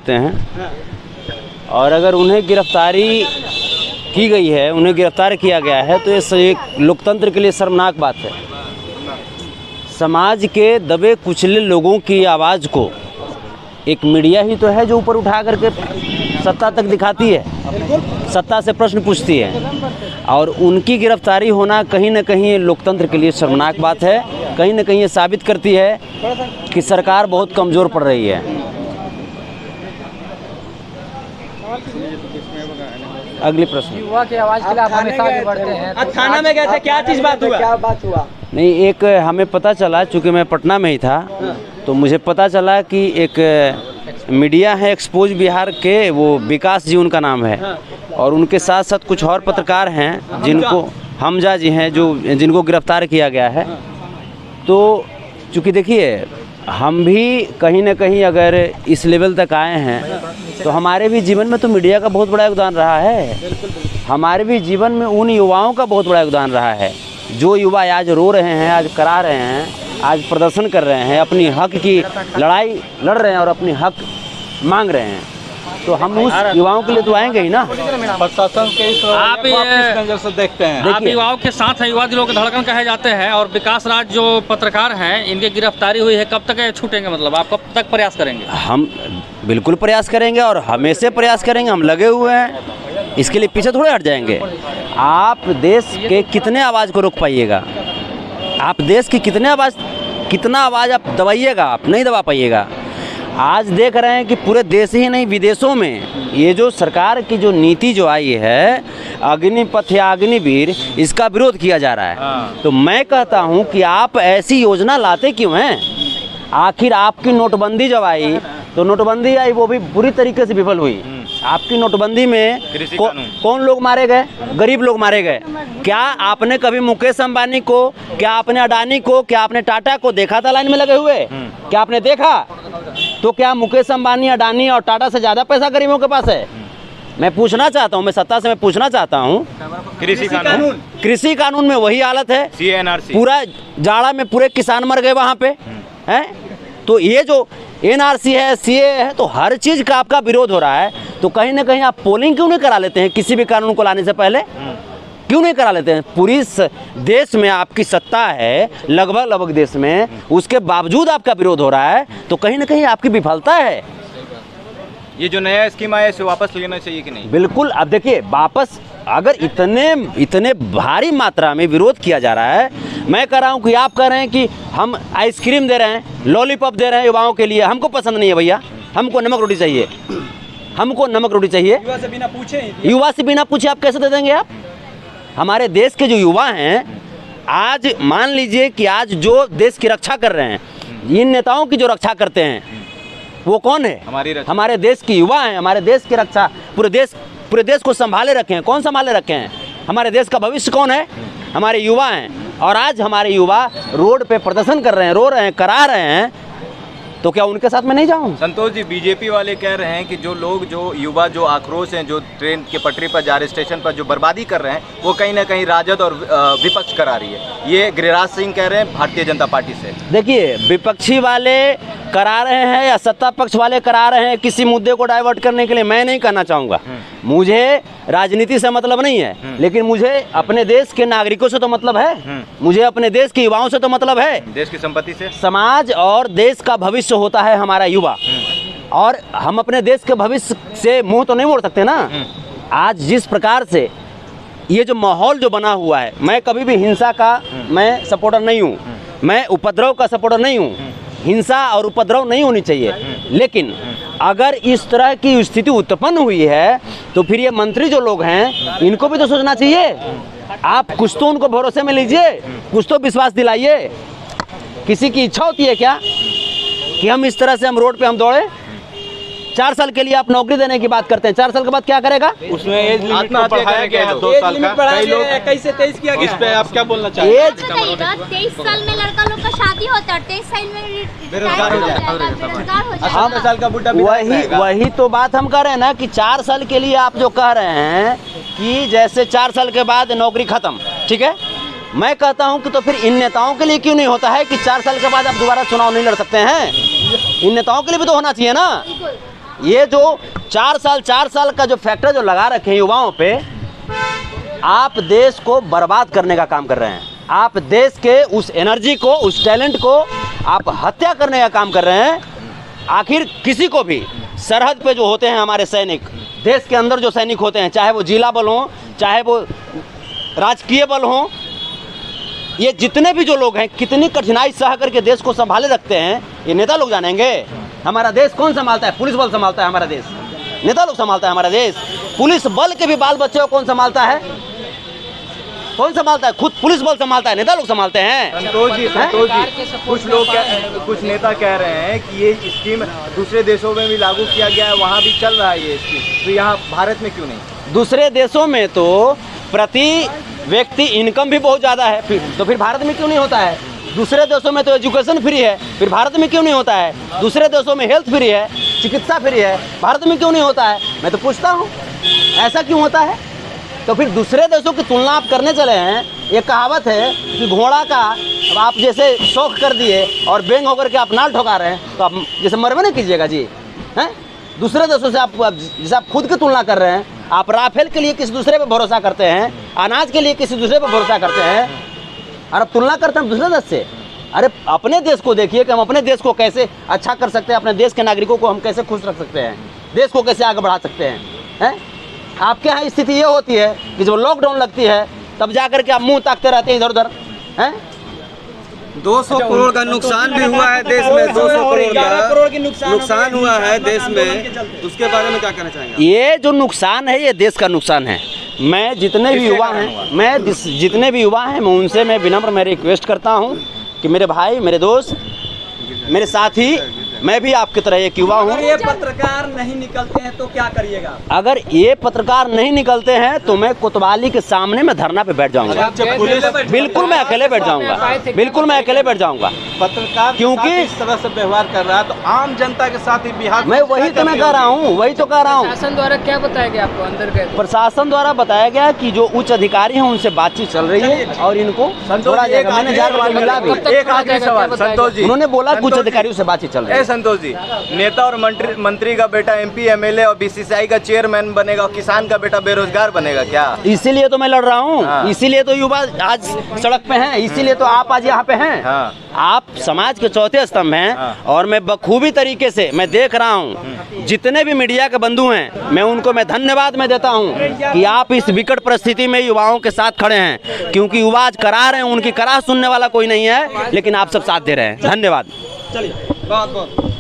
सकते हैं, और अगर उन्हें गिरफ्तारी की गई है, उन्हें गिरफ्तार किया गया है, तो ये एक लोकतंत्र के लिए शर्मनाक बात है। समाज के दबे कुचले लोगों की आवाज़ को एक मीडिया ही तो है जो ऊपर उठा करके सत्ता तक दिखाती है, सत्ता से प्रश्न पूछती है, और उनकी गिरफ्तारी होना कहीं ना कहीं लोकतंत्र के लिए शर्मनाक बात है। कहीं ना कहीं ये साबित करती है कि सरकार बहुत कमज़ोर पड़ रही है। अगली प्रश्न। युवा की आवाज़ के लिए आप हमेशा आगे बढ़ते हैं। थाना में गए थे, क्या चीज़ बात हुआ? क्या बात हुआ? नहीं, एक हमें पता चला, चूँकि मैं पटना में ही था, तो मुझे पता चला कि एक मीडिया है एक्सपोज बिहार के, वो विकास जी उनका नाम है, और उनके साथ साथ कुछ और पत्रकार हैं जिनको हमजा जी हैं, जो जिनको गिरफ्तार किया गया है। तो चूँकि देखिए, हम भी कहीं ना कहीं अगर इस लेवल तक आए हैं, तो हमारे भी जीवन में तो मीडिया का बहुत बड़ा योगदान रहा है। हमारे भी जीवन में उन युवाओं का बहुत बड़ा योगदान रहा है, जो युवा आज रो रहे हैं, आज करा रहे हैं, आज प्रदर्शन कर रहे हैं, अपनी हक की लड़ाई लड़ रहे हैं और अपनी हक मांग रहे हैं। तो हम उस युवाओं के लिए तो आएंगे ही ना। प्रशासन के इस आप किस नजर से देखते हैं? आप युवाओं के साथ हैं, युवा दिलों के धड़कन कहे जाते हैं, और विकास राज जो पत्रकार हैं, इनकी गिरफ्तारी हुई है, कब तक छूटेंगे? मतलब आप कब तक प्रयास करेंगे? हम बिल्कुल प्रयास करेंगे और हमेशा प्रयास करेंगे, हम लगे हुए हैं, इसके लिए पीछे थोड़े हट जाएंगे। आप देश के कितने आवाज़ को रोक पाइएगा? आप देश की कितना आवाज़ आप दबाइएगा? आप नहीं दबा पाइएगा। आज देख रहे हैं कि पूरे देश ही नहीं, विदेशों में ये जो सरकार की जो नीति जो आई है, अग्निपथ या अग्निवीर, इसका विरोध किया जा रहा है। तो मैं कहता हूं कि आप ऐसी योजना लाते क्यों हैं? आखिर आपकी नोटबंदी जब आई, तो नोटबंदी आई, वो भी बुरी तरीके से विफल हुई। आपकी नोटबंदी में कौन लोग मारे गए? गरीब लोग मारे गए। क्या आपने कभी मुकेश अंबानी को, क्या आपने अडानी को, क्या आपने टाटा को देखा था लाइन में लगे हुए? क्या आपने देखा? तो क्या मुकेश अंबानी, अडानी और टाटा से ज़्यादा पैसा गरीबों के पास है? मैं पूछना चाहता हूँ, मैं सत्ता से मैं पूछना चाहता हूँ, कृषि कानून में वही हालत है। CNRC पूरा जाड़ा में पूरे किसान मर गए वहाँ पे हैं। तो ये जो NRC है, CA है, तो हर चीज़ का आपका विरोध हो रहा है। तो कहीं ना कहीं आप पोलिंग क्यों नहीं करा लेते हैं? किसी भी कानून को लाने से पहले क्यों नहीं करा लेते हैं? पूरी देश में आपकी सत्ता है, लगभग देश में, उसके बावजूद आपका विरोध हो रहा है, तो कहीं ना कहीं आपकी विफलता है। ये जो नया स्कीम आया, इसे वापस लेना चाहिए कि नहीं? बिल्कुल। अब देखिए, वापस अगर इतने भारी मात्रा में विरोध किया जा रहा है, मैं कह रहा हूँ कि आप कह रहे हैं कि हम आइसक्रीम दे रहे हैं, लॉलीपॉप दे रहे हैं युवाओं के लिए, हमको पसंद नहीं है भैया, हमको नमक रोटी चाहिए, हमको नमक रोटी चाहिए। युवा से बिना पूछे आप कैसे दे देंगे? आप हमारे देश के जो युवा हैं, आज मान लीजिए कि आज जो देश की रक्षा कर रहे हैं, इन नेताओं की जो रक्षा करते हैं, वो कौन है? हमारे देश के युवा हैं। हमारे देश की रक्षा पूरे देश को संभाले रखे हैं। कौन संभाले रखे हैं? हमारे देश का भविष्य कौन है? हमारे युवा हैं। और आज हमारे युवा रोड पे प्रदर्शन कर रहे हैं, रो रहे हैं, करा रहे हैं, तो क्या उनके साथ में नहीं जाऊं? संतोष जी, बीजेपी वाले कह रहे हैं कि जो युवा जो आक्रोश हैं, जो ट्रेन के पटरी पर जा रहे, स्टेशन पर जो बर्बादी कर रहे हैं, वो कहीं ना कहीं राजद और विपक्ष करा रही है। ये गिरिराज सिंह कह रहे हैं भारतीय जनता पार्टी से। देखिए, विपक्षी वाले करा रहे हैं या सत्ता पक्ष वाले करा रहे हैं, किसी मुद्दे को डाइवर्ट करने के लिए मैं नहीं कहना चाहूँगा। मुझे राजनीति से मतलब नहीं है, लेकिन मुझे अपने देश के नागरिकों से तो मतलब है, मुझे अपने देश के युवाओं से तो मतलब है। देश की संपत्ति से, समाज और देश का भविष्य होता है हमारा युवा, और हम अपने देश के भविष्य से मुंह तो नहीं मोड़ सकते ना। आज जिस प्रकार से ये जो माहौल जो बना हुआ है, मैं कभी भी हिंसा का मैं सपोर्टर नहीं हूँ, मैं उपद्रव का सपोर्टर नहीं हूँ। हिंसा और उपद्रव नहीं होनी चाहिए, लेकिन अगर इस तरह की स्थिति उत्पन्न हुई है, तो फिर ये मंत्री जो लोग हैं, इनको भी तो सोचना चाहिए। आप कुछ तो उनको भरोसे में लीजिए, कुछ तो विश्वास दिलाइए। किसी की इच्छा होती है क्या कि हम इस तरह से हम रोड पे हम दौड़े? 4 साल के लिए आप नौकरी देने की बात करते हैं, 4 साल के बाद क्या करेगा? उसमें एज लिमिट बढ़ाया गया है 2 साल का। कई लोग 21 से 23 किया गया। इस पे आप क्या बोलना चाहेंगे? 23 साल में लड़का लोग का शादी होता है, 23 साल में बेरोजगार हो जाएगा। 18 साल का बुढ़ा वही तो बात हम कह रहे हैं ना कि 4 साल के लिए आप जो कह रहे हैं कि जैसे 4 साल के बाद नौकरी खत्म, ठीक है। मैं कहता हूं कि तो फिर इन नेताओं के लिए क्यों नहीं होता है कि 4 साल के बाद आप दोबारा चुनाव नहीं लड़ सकते हैं? इन नेताओं के लिए भी तो होना चाहिए ना। ये जो 4 साल का जो फैक्टर जो लगा रखे हैं युवाओं पे, आप देश को बर्बाद करने का काम कर रहे हैं। आप देश के उस एनर्जी को, उस टैलेंट को आप हत्या करने का काम कर रहे हैं। आखिर किसी को भी सरहद पे जो होते हैं हमारे सैनिक, देश के अंदर जो सैनिक होते हैं, चाहे वो जिला बल हो, चाहे वो राजकीय बल हो, ये जितने भी जो लोग हैं कितनी कठिनाई सह करके देश को संभाले रखते हैं, ये नेता लोग जानेंगे। हमारा देश कौन संभालता है? पुलिस बल संभालता है हमारा देश, नेता लोग संभालता है हमारा देश। पुलिस बल के भी बाल बच्चे को कौन संभालता है? कौन संभालता है? खुद पुलिस बल संभालता है, नेता लोग संभालते हैं। संतोष जी, कुछ नेता कह रहे हैं कि ये स्कीम दूसरे देशों में भी लागू किया गया है, वहाँ भी चल रहा है ये स्कीम, तो यहाँ भारत में क्यों नहीं? दूसरे देशों में तो प्रति व्यक्ति इनकम भी बहुत ज़्यादा है, फिर भारत में क्यों नहीं होता है? दूसरे देशों में तो एजुकेशन फ्री है, फिर भारत में क्यों नहीं होता है? दूसरे देशों में हेल्थ फ्री है, चिकित्सा फ्री है, भारत में क्यों नहीं होता है? मैं तो पूछता हूँ, ऐसा क्यों होता है? तो फिर दूसरे देशों की तुलना आप करने चले हैं। ये कहावत है कि घोड़ा का आप जैसे शौक कर दिए और बेंग होकर के आप नाल ठोका रहे हैं, तो आप जैसे मरवे नहीं कीजिएगा जी, हैं? दूसरे देशों से आप जैसे आप खुद की तुलना कर रहे हैं, आप राफेल के लिए किसी दूसरे पे भरोसा करते हैं, अनाज के लिए किसी दूसरे पे भरोसा करते हैं, और अब तुलना करते हैं दूसरे देश से। अरे अपने देश को देखिए कि हम अपने देश को कैसे अच्छा कर सकते हैं, अपने देश के नागरिकों को हम कैसे खुश रख सकते हैं, देश को कैसे आगे बढ़ा सकते हैं। आपके यहाँ स्थिति ये होती है कि जब लॉकडाउन लगती है तब जाकर के आप मुंह ताकते रहते हैं इधर उधर, हैं? 200 करोड़ का नुकसान भी हुआ है देश में, 200 करोड़ की नुकसान हुआ है देश में, उसके बारे में क्या कहना चाहेंगे? ये जो नुकसान है ये देश का नुकसान है। मैं जितने भी युवा हैं मैं उनसे मैं विनम्र मैं रिक्वेस्ट करता हूँ कि मेरे भाई, मेरे दोस्त, मेरे साथी, मैं भी आपकी तरह एक युवा हूँ। अगर ये पत्रकार नहीं निकलते हैं तो क्या करिएगा? अगर ये पत्रकार नहीं निकलते हैं तो मैं कोतवाली के सामने में धरना पे बैठ जाऊंगा। बिल्कुल मैं अकेले बैठ जाऊंगा, बिल्कुल मैं अकेले बैठ जाऊंगा। पत्रकार क्योंकि इस तरह से व्यवहार कर रहा है तो आम जनता के साथ ही बिहार, मैं वही तो मैं कह रहा हूँ, वही तो कह रहा हूँ। शासन द्वारा क्या बताया गया आपको अंदर गए? प्रशासन द्वारा बताया गया कि जो उच्च अधिकारी हैं उनसे बातचीत चल रही है और इनको छोड़ा जाएगा। मैंने जाकर मिला भी, एक आखिरी सवाल संतोष जी, उन्होंने बोला कुछ अधिकारियों से बातचीत चल रही है। संतोष जी, नेता और मंत्री का बेटा एमपी एमएलए और बीसीसीआई का चेयरमैन बनेगा और किसान का बेटा बेरोजगार बनेगा क्या? इसीलिए तो मैं लड़ रहा हूँ। हाँ। इसीलिए तो युवा आज सड़क पे हैं, इसीलिए तो आप आज यहाँ पे हैं। हाँ। आप समाज के चौथे स्तंभ हैं। हाँ। और मैं बखूबी तरीके से मैं देख रहा हूँ जितने भी मीडिया के बंधु हैं, मैं उनको मैं धन्यवाद मैं देता हूँ कि आप इस विकट परिस्थिति में युवाओं के साथ खड़े हैं, क्योंकि युवा आज करार हैं, उनकी करार सुनने वाला कोई नहीं है, लेकिन आप सब साथ दे रहे हैं। धन्यवाद। चलिए बहुत बहुत